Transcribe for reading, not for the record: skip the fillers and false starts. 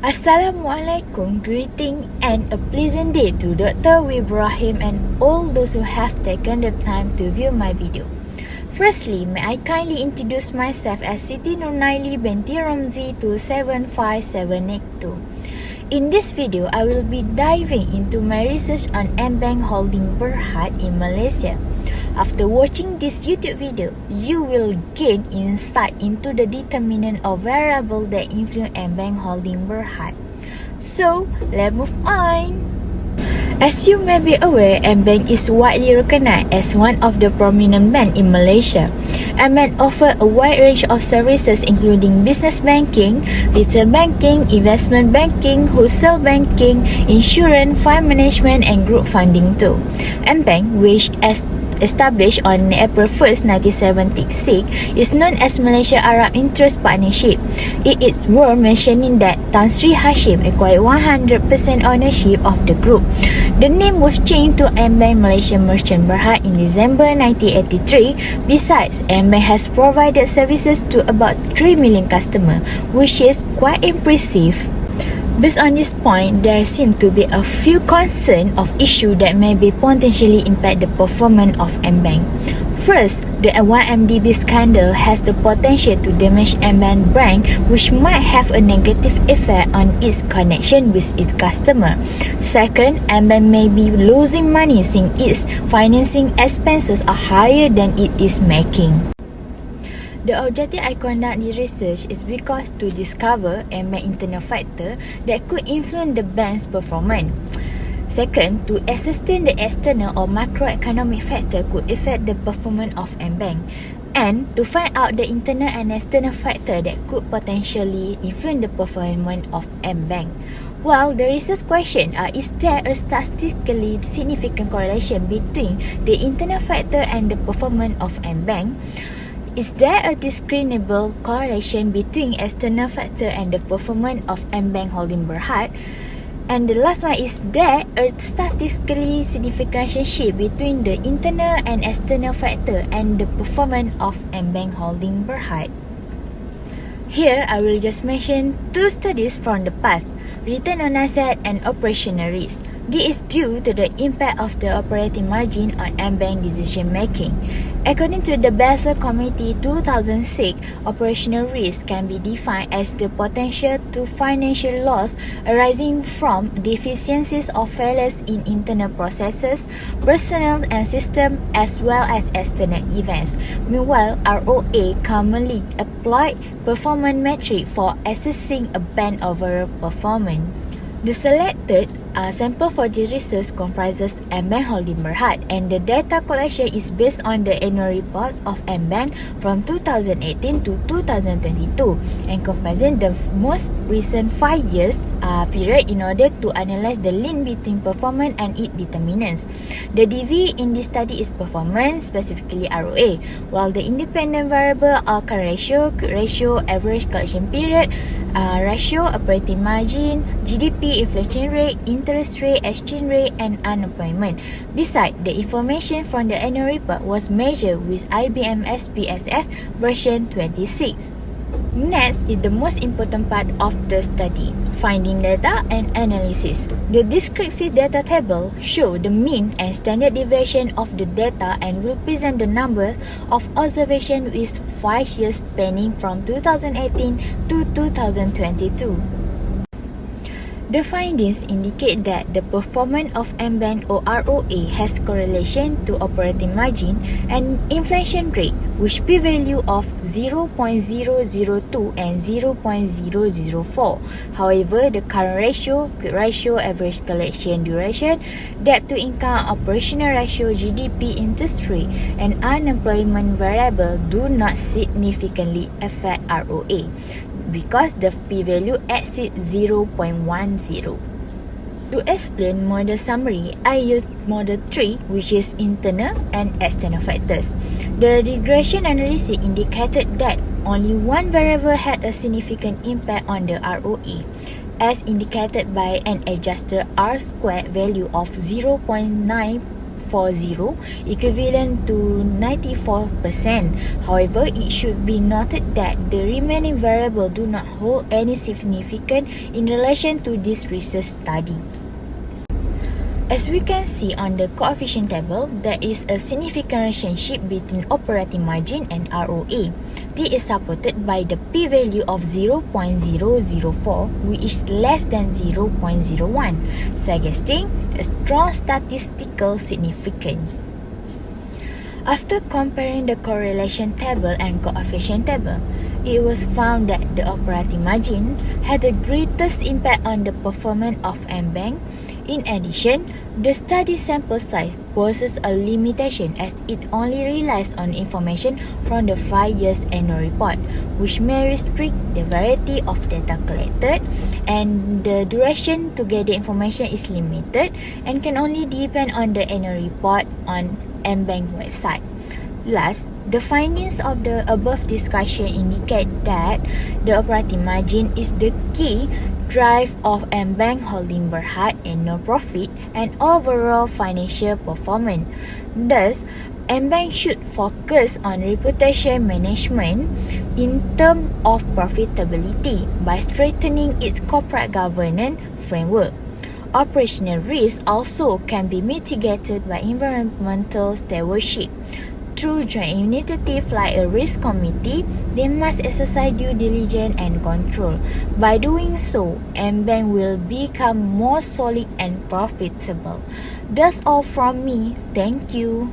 Assalamualaikum, greeting and a pleasant day to Dr. Ibrahim and all those who have taken the time to view my video. Firstly, may I kindly introduce myself as Siti Nurnaili binti Ramzi 275782. In this video, I will be diving into my research on AmBank Holding Berhad in Malaysia. After watching this YouTube video, you will gain insight into the determinant of variable that influence AmBank Holding Berhad. So, let's move on. As you may be aware, AmBank is widely recognized as one of the prominent banks in Malaysia. AmBank offers a wide range of services including business banking, retail banking, investment banking, wholesale banking, insurance, fund management and group funding too. AmBank, which established on April 1st, 1976, is known as Malaysia Arab Interest Partnership. It is worth mentioning that Tan Sri Hashim acquired 100% ownership of the group. The name was changed to AmBank Malaysia Merchant Berhad in December 1983. Besides, AmBank has provided services to about 3 million customers, which is quite impressive. Based on this point, there seem to be a few concerns of issues that may be potentially impact the performance of AmBank. First, the 1MDB scandal has the potential to damage AmBank brand, which might have a negative effect on its connection with its customer. Second, AmBank may be losing money since its financing expenses are higher than it is making. The objective I conduct this research is because to discover AmBank internal factor that could influence the bank's performance. Second, to ascertain the external or macroeconomic factor could affect the performance of AmBank. And to find out the internal and external factor that could potentially influence the performance of AmBank. Well, the research question is there a statistically significant correlation between the internal factor and the performance of AmBank? Is there a discernible correlation between external factor and the performance of AmBank Holding Berhad? And the last one, is there a statistically significant relationship between the internal and external factor and the performance of AmBank Holding Berhad? Here, I will just mention two studies from the past, return on asset and operational risk. This is due to the impact of the operating margin on AmBank decision making. According to the Basel Committee 2006, operational risk can be defined as the potential to financial loss arising from deficiencies or failures in internal processes, personnel and system, as well as external events. Meanwhile, ROA commonly applied performance metric for assessing a bank overall performance. The selected sample for this research comprises AmBank Holding Berhad, and the data collection is based on the annual reports of AmBank from 2018 to 2022 and comprises the most recent 5 years period in order to analyze the link between performance and its determinants. The DV in this study is performance, specifically ROA, while the independent variable are current ratio, quick ratio, average collection period, ratio, operating margin, GDP, inflation rate, interest rate, exchange rate, and unemployment. Besides, the information from the annual report was measured with IBM SPSS version 26. Next is the most important part of the study, finding data and analysis. The descriptive data table shows the mean and standard deviation of the data and will present the number of observations with 5 years spanning from 2018 to 2022. The findings indicate that the performance of AmBank or ROA has correlation to operating margin and inflation rate, which p-value of 0.002 and 0.004. However, the current ratio, quick ratio, average collection duration, debt to income, operational ratio, GDP, interest rate, and unemployment variable do not significantly affect ROA, because the p-value exceeds 0.10. To explain model summary, I used model 3, which is internal and external factors. The regression analysis indicated that only one variable had a significant impact on the ROA, as indicated by an adjusted R-squared value of 0.9 equivalent to 94%. However, it should be noted that the remaining variables do not hold any significance in relation to this research study. As we can see on the coefficient table, there is a significant relationship between operating margin and ROA. This is supported by the p-value of 0.004, which is less than 0.01, suggesting a strong statistical significance. After comparing the correlation table and coefficient table, it was found that the operating margin had the greatest impact on the performance of AmBank. In addition, the study sample size poses a limitation as it only relies on information from the 5 years annual report, which may restrict the variety of data collected, and the duration to get the information is limited and can only depend on the annual report on AmBank website. Last, the findings of the above discussion indicate that the operating margin is the key drive of AmBank Holding Berhad annual profit and overall financial performance. Thus, AmBank should focus on reputation management in terms of profitability by strengthening its corporate governance framework. Operational risks also can be mitigated by environmental stewardship. Through joint initiatives like a risk committee, they must exercise due diligence and control. By doing so, AmBank will become more solid and profitable. That's all from me. Thank you.